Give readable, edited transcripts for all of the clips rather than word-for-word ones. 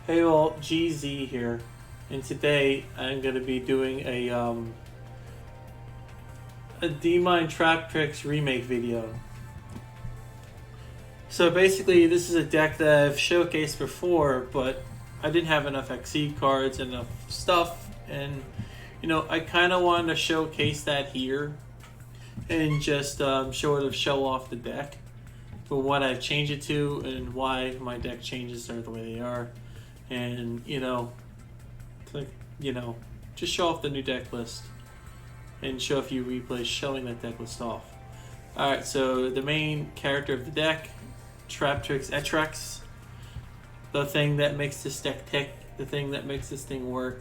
Hey all, GZ here, and today I'm going to be doing a D-Mine Traptrix remake video. So basically, this is a deck that I've showcased before, but I didn't have enough XC cards, enough stuff, and I kind of wanted to showcase that here and just show off the deck for what I've changed it to and why my deck changes are the way they are. And just show off the new deck list and show a few replays showing that deck list off. Alright, so the main character of the deck, Traptrix, the thing that makes this deck tick, the thing that makes this thing work.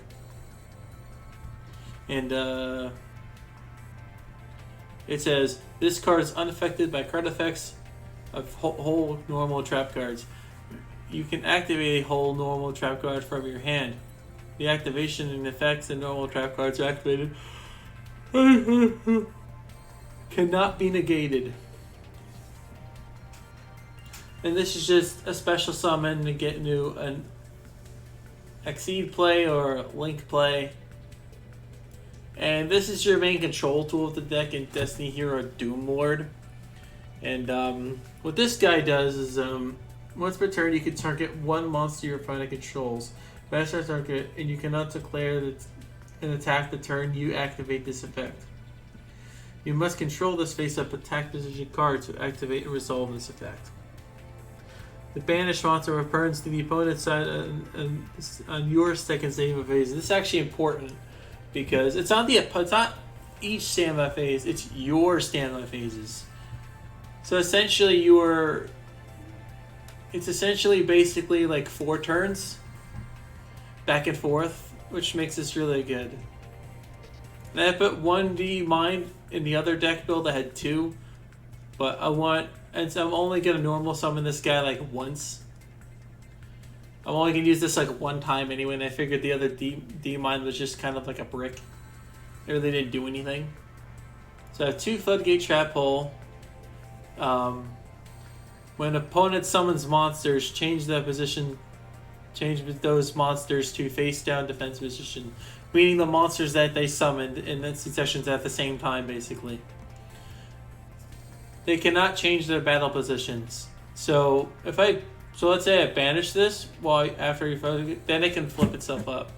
And it says, this card is unaffected by card effects of whole normal trap cards. You can activate a whole normal trap card from your hand. The activation and effects and normal trap cards are activated cannot be negated. And this is just a special summon to get an Exceed play or Link play. And this is your main control tool of the deck in Destiny Hero Doom Lord. And what this guy does is once per turn, you can target one monster your opponent controls. Best target, and you cannot declare an attack the turn you activate this effect. You must control this face-up attack position card to activate and resolve this effect. The banished monster returns to the opponent's side on your second standby phase. This is actually important because it's not each standby phase; it's your standby phases. So essentially, it's essentially basically like 4 turns back and forth, which makes this really good. And I put 1D mine in the other deck build. I had 2, but and so I'm only gonna normal summon this guy like once. I'm only gonna use this like one time anyway, and I figured the other D mine was just kind of like a brick. It really didn't do anything. So I have 2 Floodgate Trap Hole. When opponent summons monsters, change those monsters to face down defense position, meaning the monsters that they summoned in the successions at the same time, basically. They cannot change their battle positions. So let's say I banish this then it can flip itself up.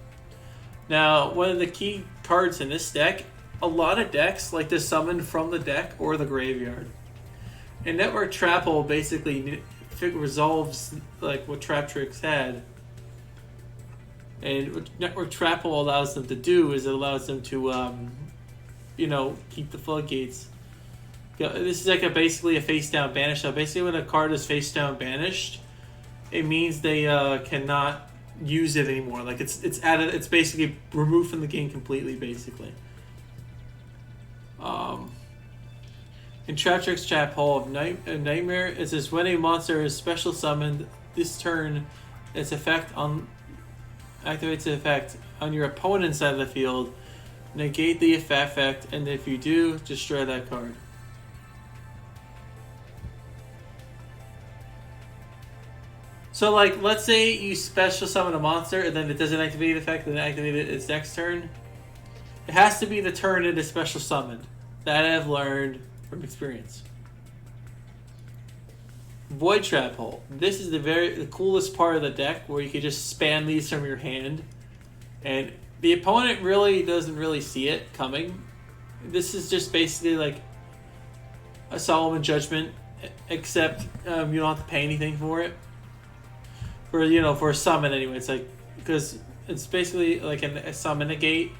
Now, one of the key cards in this deck, a lot of decks like to summon from the deck or the graveyard. And Network Trap Hole basically resolves like what Traptrix had. And what Network Trap Hole allows them to do is it allows them to, keep the floodgates. This is like basically a face down banish. So basically, when a card is face down banished, it means they cannot use it anymore. Like it's added. It's basically removed from the game completely. Basically. In Traptrix Trap Hole of Nightmare, it says when a monster is special summoned this turn, its effect activates the effect on your opponent's side of the field. Negate the effect, and if you do, destroy that card. So, like, let's say you special summon a monster, and then it doesn't activate the effect, and then activate it its next turn. It has to be the turn it is special summoned. That I've learned from experience. Void Trap Hole. This is the coolest part of the deck where you can just spam these from your hand, and the opponent really doesn't really see it coming. This is just basically like a Solomon Judgment, except you don't have to pay anything for it. For a summon anyway. It's like because it's basically like a summon negate.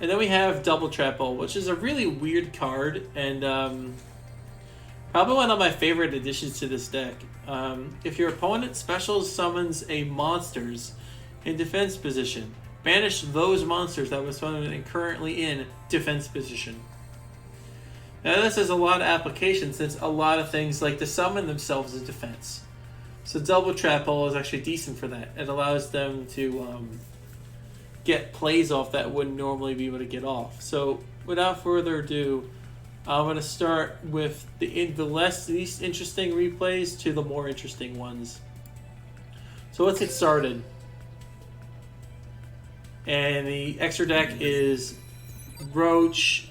And then we have Double Trap Hole, which is a really weird card, and probably one of my favorite additions to this deck. If your opponent special summons a monsters in defense position, banish those monsters that were summoned and currently in defense position. Now this has a lot of applications since a lot of things like to summon themselves as defense. So Double Trap Hole is actually decent for that. It allows them to get plays off that wouldn't normally be able to get off. So without further ado, I'm going to start with the least interesting replays to the more interesting ones. So let's get started. And the extra deck is Roach,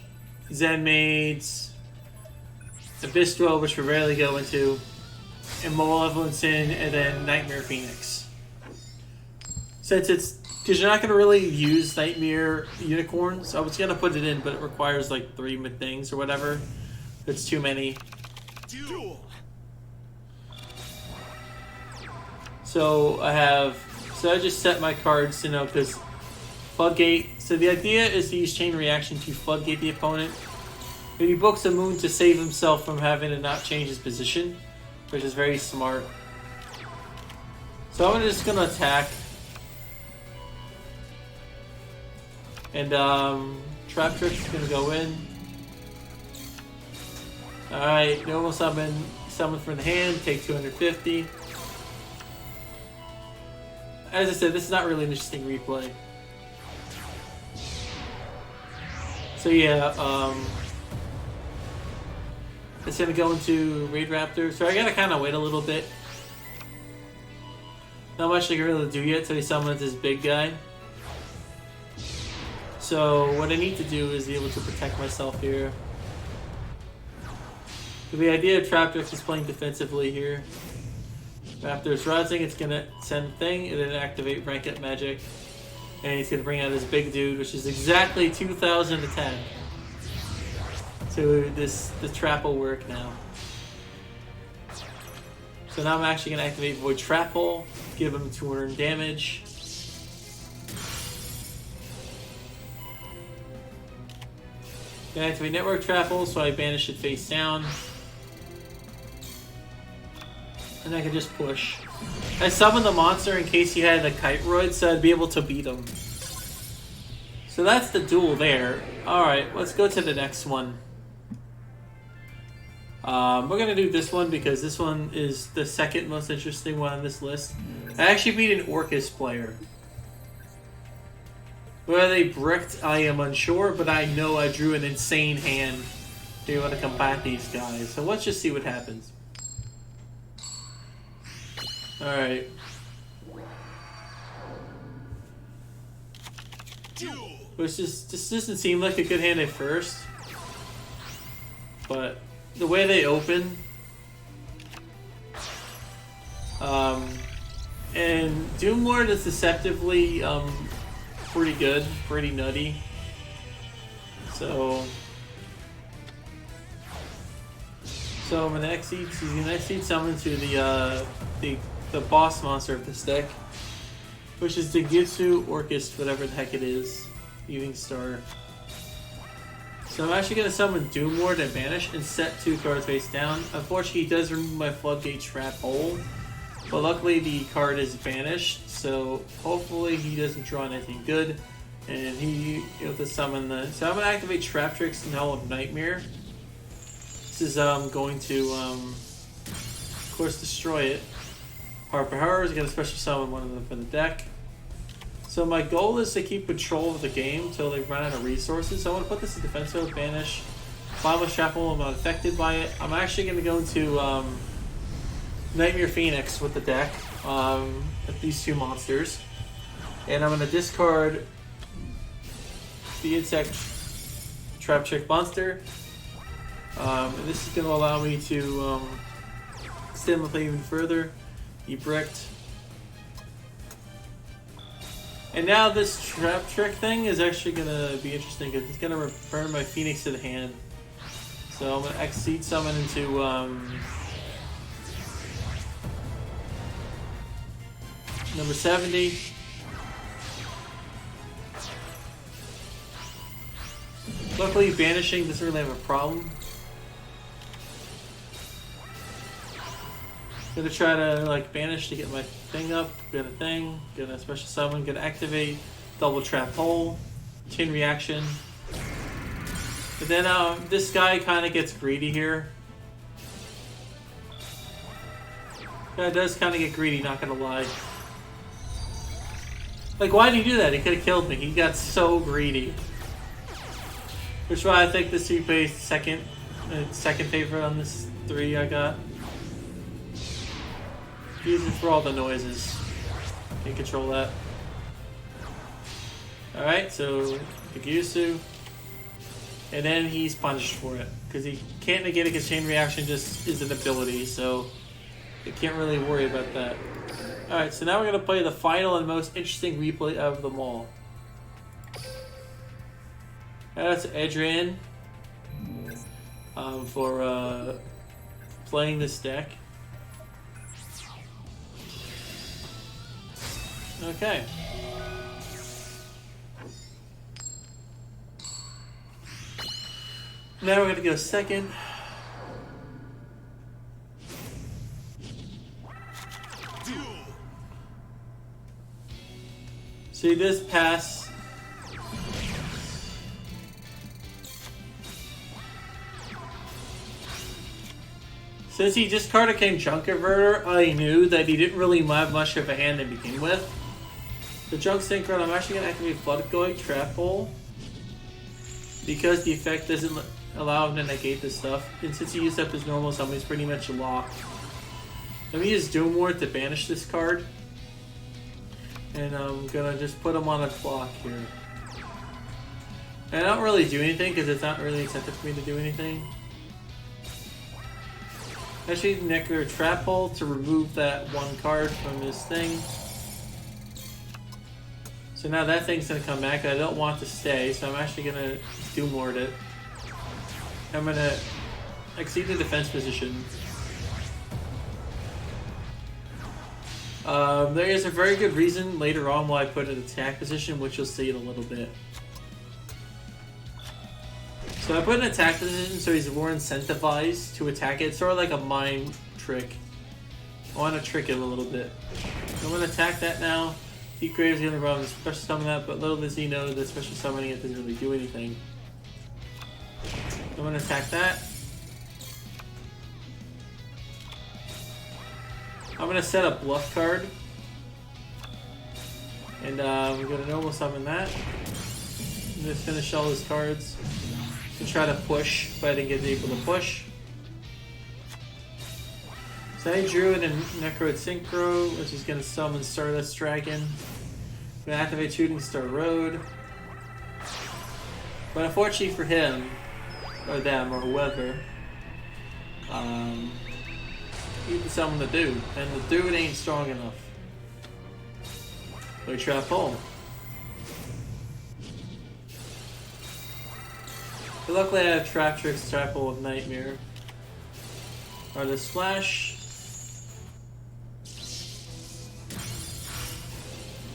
Zen Maids, Abyss Duel, which we rarely go into, and Malevolent Sin, and then Nightmare Phoenix. Since it's... because you're not going to really use Nightmare Unicorns. I was going to put it in, but it requires like 3 things or whatever. It's too many. Duel. So I just set my cards to know, because Floodgate. So the idea is to use Chain Reaction to Floodgate the opponent. But he books a moon to save himself from having to not change his position, which is very smart. So I'm just going to attack. And Traptrix is going to go in. Alright, normal summon from the hand, take 250. As I said, this is not really an interesting replay. So yeah, it's going to go into Raid Raptor. So I got to kind of wait a little bit. Not much I can really do yet till he summons this big guy. So what I need to do is be able to protect myself here. So the idea of Traptrix is playing defensively here. After it's rising, it's going to send a thing and then activate Rank Up Magic. And he's going to bring out his big dude, which is exactly 2,000 attack. So the trap will work now. So now I'm actually going to activate Void Trap Hole, give him 200 damage. Gonna activate Network Trap Hole, so I banish it face down. And I can just push. I summoned the monster in case he had a Kite-Roid, so I'd be able to beat him. So that's the duel there. Alright, let's go to the next one. We're gonna do this one because this one is the second most interesting one on this list. I actually beat an Orcus player. Whether they bricked, I am unsure, but I know I drew an insane hand to be able to combat these guys. So let's just see what happens. Alright. Which just doesn't seem like a good hand at first. But the way they open... and Doomlord is deceptively pretty good, pretty nutty. So I'm gonna exceed. He's gonna exceed summon to the boss monster of this deck, which is the Gitsu Orcus, whatever the heck it is, Evening Star. So I'm actually gonna summon Doomlord and banish and set 2 cards face down. Unfortunately, he does remove my Floodgate Trap Hole, but luckily the card is banished, so hopefully he doesn't draw anything good, and he able to summon the... So I'm going to activate Traptrix and Hell of Nightmare. This is going to, of course, destroy it. Harper Horror is going to special summon one of them for the deck. So my goal is to keep control of the game until they run out of resources. So I want to put this in defensive, banish. Bottomless Trap Hole, I'm not affected by it. I'm actually going to go into... Nightmare Phoenix with the deck, with these 2 monsters. And I'm going to discard the Insect Traptrix monster. And this is going to allow me to extend the play even further. He bricked. And now this Traptrix thing is actually going to be interesting because it's going to return my Phoenix to the hand. So I'm going to exceed summon into... number 70. Luckily, banishing doesn't really have a problem. Gonna try to like banish to get my thing up. Get a thing. Get a special summon. Gonna activate double trap hole. Chain reaction. But then this guy kind of gets greedy here. Guy does kind of get greedy. Not gonna lie. Like, why did he do that? He could have killed me. He got so greedy. Which is why I think this replay is second favorite on this 3 I got. Use it for all the noises. Can't control that. Alright, so Higusu. And then he's punished for it. Because he can't negate a chain reaction, just is an ability, so you can't really worry about that. Alright, so now we're going to play the final and most interesting replay of them all. That's Adrian for playing this deck. Okay. Now we're going to go second. Duel. See this pass. Since he discarded King Junk Converter, I knew that he didn't really have much of a hand to begin with. The Junk Synchro, I'm actually going to activate Floodgoy Trap Hole. Because the effect doesn't allow him to negate this stuff. And since he used up his normal summon, he's pretty much locked. Let me use Doom Ward to banish this card. And I'm going to just put him on a clock here. And I don't really do anything because it's not really incentive for me to do anything. Actually, Necro Trap Hole to remove that one card from this thing. So now that thing's going to come back. I don't want to stay, so I'm actually going to Doom Lord it. I'm going to exceed the defense position. There is a very good reason later on why I put an attack position, which you'll see in a little bit. So I put an attack position so he's more incentivized to attack it. It's sort of like a mind trick. I want to trick him a little bit. I'm going to attack that now. Deep Grave's going to run special summon that, but little does he know that special summoning it doesn't really do anything. I'm going to attack that. I'm going to set a bluff card. And we're going to normal summon that. I'm just finish all his cards. And try to push, but I didn't get able to push. So I drew it in Necro Synchro, which is going to summon Stardust Dragon. I'm going to activate Shooting Star Road. But unfortunately for him, or them, or whoever, he can summon the dude, and the dude ain't strong enough. Play Trap Hole. But luckily I have Traptrix, Trap Hole of Nightmare. Or the Splash.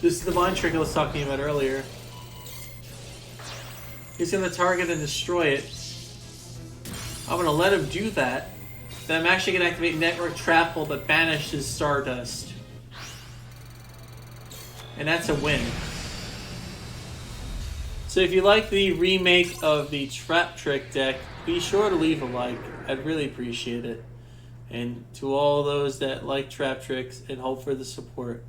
This is the mind trick I was talking about earlier. He's going to target and destroy it. I'm going to let him do that. Then I'm actually going to activate Network Trap Hole that banishes Stardust. And that's a win. So if you like the remake of the Traptrix deck, be sure to leave a like. I'd really appreciate it. And to all those that like Traptrix and hope for the support,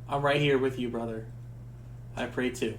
I'm right here with you, brother. I pray too.